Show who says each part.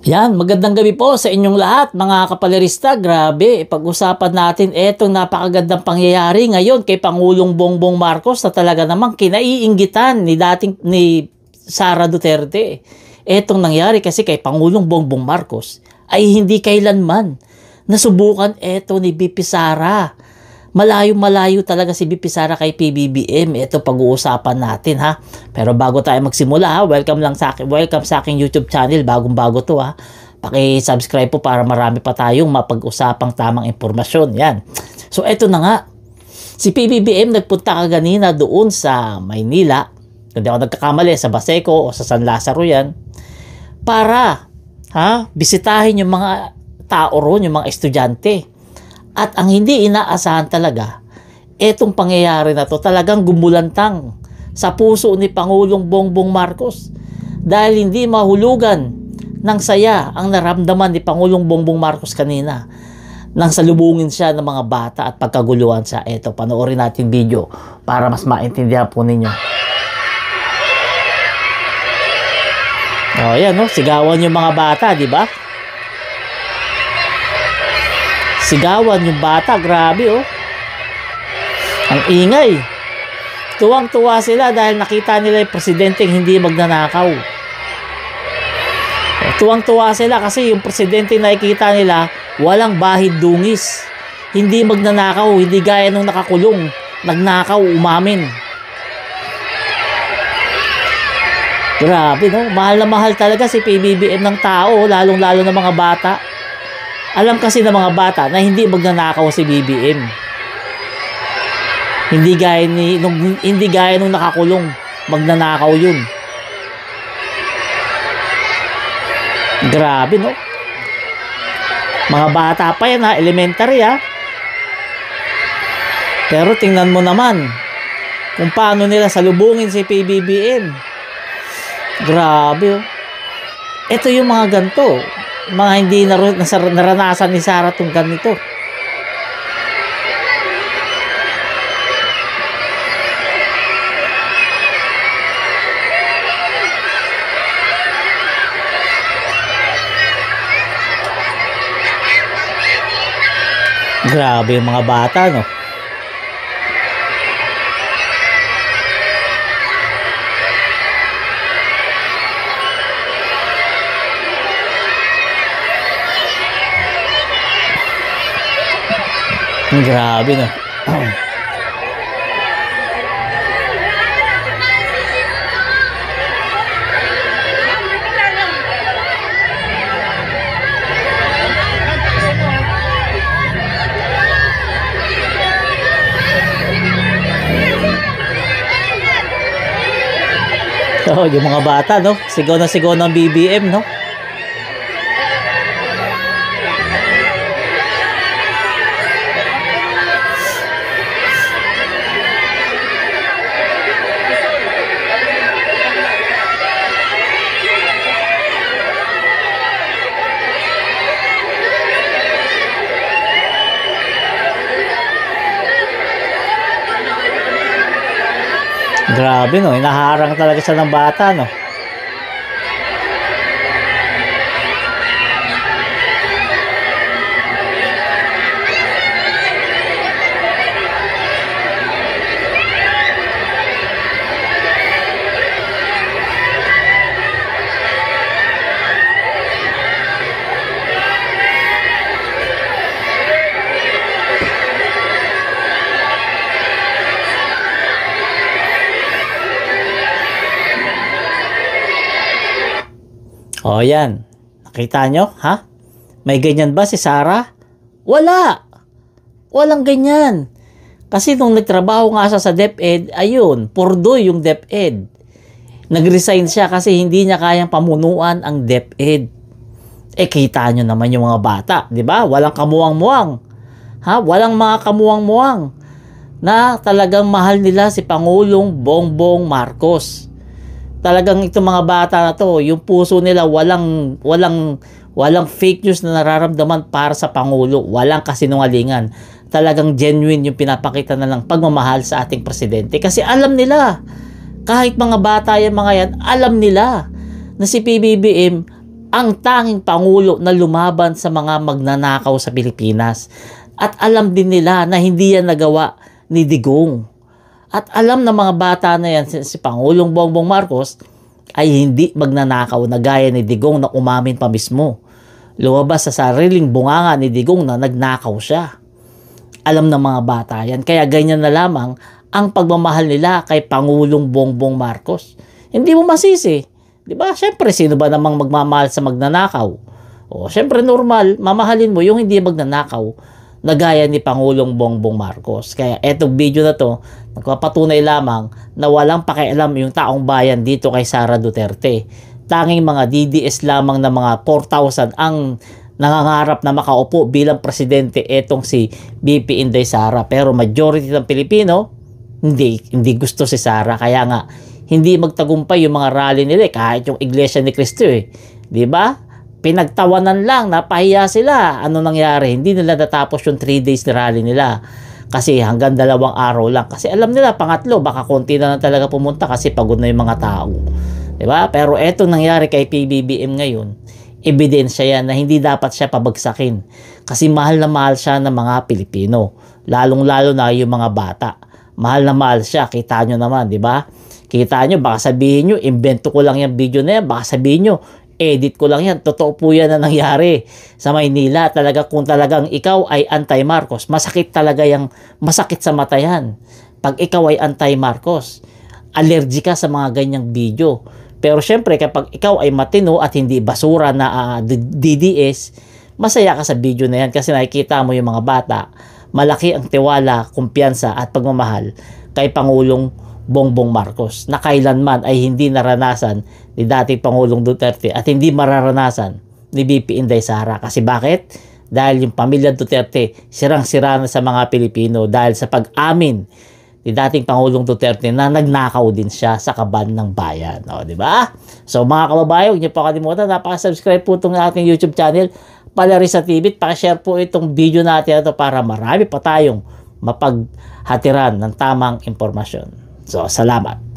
Speaker 1: Yan, magandang gabi po sa inyong lahat mga kapalerista. Grabe, pag-usapan natin etong napakagandang pangyayari ngayon kay Pangulong Bongbong Marcos na talaga namang kinaiinggitan ni Sara Duterte. Etong nangyari kasi kay Pangulong Bongbong Marcos ay hindi kailanman nasubukan eto ni BP Sara. Malayo-malayo talaga si BP Sara kay PBBM. Ito pag-uusapan natin ha. Pero bago tayo magsimula ha, welcome sa aking YouTube channel. Bagong-bago to ha. Paki-subscribe po para marami pa tayong mapag-usapang tamang impormasyon. Yan. So eto na nga. Si PBBM nagpunta kaganina doon sa Maynila. Hindi ako nagkakamali, sa Baseco o sa San Lazaro yan. Para bisitahin yung mga tao ron, yung mga estudyante. At ang hindi inaasahan talaga, etong pangyayari na to talagang gumulantang sa puso ni Pangulong Bongbong Marcos. Dahil hindi mahulugan ng saya ang naramdaman ni Pangulong Bongbong Marcos kanina nang salubungin siya ng mga bata at pagkaguluhan siya. Eto, panoorin natin video para mas maintindihan po ninyo. O, yan, no? Sigawan yung mga bata, di ba? Sigawan yung bata, grabe oh. Ang ingay. Tuwang-tuwa sila dahil nakita nila yung presidenteng hindi magnanakaw. Tuwang-tuwa sila kasi yung presidente nakikita nila walang bahid dungis. Hindi magnanakaw, hindi gaya nung nakakulong. Nagnakaw, umamin. Grabe no, mahal na mahal talaga si PBBM ng tao, lalong-lalo ng mga bata. Alam kasi ng mga bata na hindi magnanakaw si BBM. Hindi gaya nung nakakulong, magnanakaw yun. Grabe no. Mga bata pa yan ha, elementary ha. Pero tingnan mo naman kung paano nila salubungin si PBBM. Grabe oh. Ito yung mga ganito. Mga hindi naranasan ni Sara itong ganito. Grabe yung mga bata, no? Grabe no. Oh, yung mga bata no, sigaw ng BBM no. Grabe no, hinaharang talaga siya ng bata no. O yan, nakita nyo, ha? May ganyan ba si Sara? Wala! Walang ganyan. Kasi nung nagtrabaho nga siya sa DepEd, ayun, purdoy yung DepEd. Nag-resign siya kasi hindi niya kayang pamunuan ang DepEd. Kita nyo naman yung mga bata, di ba? Walang kamuwang-muwang. Ha? Walang mga kamuwang-muwang na talagang mahal nila si Pangulong Bongbong Marcos. Talagang itong mga bata na to, yung puso nila walang fake news na nararamdaman para sa Pangulo. Walang kasinungalingan. Talagang genuine yung pinapakita na ng pagmamahal sa ating presidente. Kasi alam nila, kahit mga bata yung mga yan, alam nila na si PBBM ang tanging pangulo na lumaban sa mga magnanakaw sa Pilipinas. At alam din nila na hindi yan nagawa ni Digong. At alam ng mga bata na yan, si Pangulong Bongbong Marcos ay hindi magnanakaw na gaya ni Digong na umamin pa mismo. Lumabas sa sariling bunganga ni Digong na nagnakaw siya. Alam ng mga bata yan. Kaya ganyan na lamang ang pagmamahal nila kay Pangulong Bongbong Marcos. Hindi mo masisi. Diba? Siyempre, sino ba namang magmamahal sa magnanakaw? O, siyempre normal, mamahalin mo yung hindi magnanakaw na gaya ni Pangulong Bongbong Marcos. Kaya etong video na to, nagpapatunay lamang na walang pakialam yung taong bayan dito kay Sara Duterte. Tanging mga DDS lamang na mga 4,000 ang nangangarap na makaupo bilang presidente etong si BP Inday Sara. Pero majority ng Pilipino, hindi gusto si Sara. Kaya nga, hindi magtagumpay yung mga rally nila kahit yung Iglesia ni Cristo di ba? Pinagtawanan lang, napahiya sila. Ano nangyari? Hindi nila natapos yung 3 days na rally nila. Kasi hanggang 2 araw lang. Kasi alam nila, pangatlo, baka konti na lang talaga pumunta kasi pagod na yung mga tao. Di ba? Pero eto nangyari kay PBBM ngayon, ebidensya yan na hindi dapat siya pabagsakin. Kasi mahal na mahal siya ng mga Pilipino. Lalong-lalo na yung mga bata. Mahal na mahal siya. Kita nyo naman, di ba? Kita nyo, baka sabihin nyo, invento ko lang yung video na yan. Baka sabihin nyo, edit ko lang yan. Totoo po yan na nangyari sa Maynila. Talaga, kung talagang ikaw ay anti-Marcos, masakit talaga yung, masakit sa mata yan. Pag ikaw ay anti-Marcos, allergy ka sa mga ganyang video. Pero syempre, kapag ikaw ay matino at hindi basura na DDS, masaya ka sa video na yan kasi nakikita mo yung mga bata. Malaki ang tiwala, kumpiyansa at pagmamahal kay Pangulong Bongbong Marcos na kailanman ay hindi naranasan ni dating Pangulong Duterte at hindi mararanasan ni BP Inday Sara. Kasi bakit? Dahil yung pamilya Duterte sirang-sira na sa mga Pilipino dahil sa pag-amin ni dating Pangulong Duterte na nagnakaw din siya sa kaban ng bayan. O, di ba? So mga kababayan, huwag niyo pa kalimutan, napaka-subscribe po itong ating YouTube channel, Palerista TV. Pakishare po itong video natin ito para marami pa tayong mapaghatiran ng tamang impormasyon. So, salamat.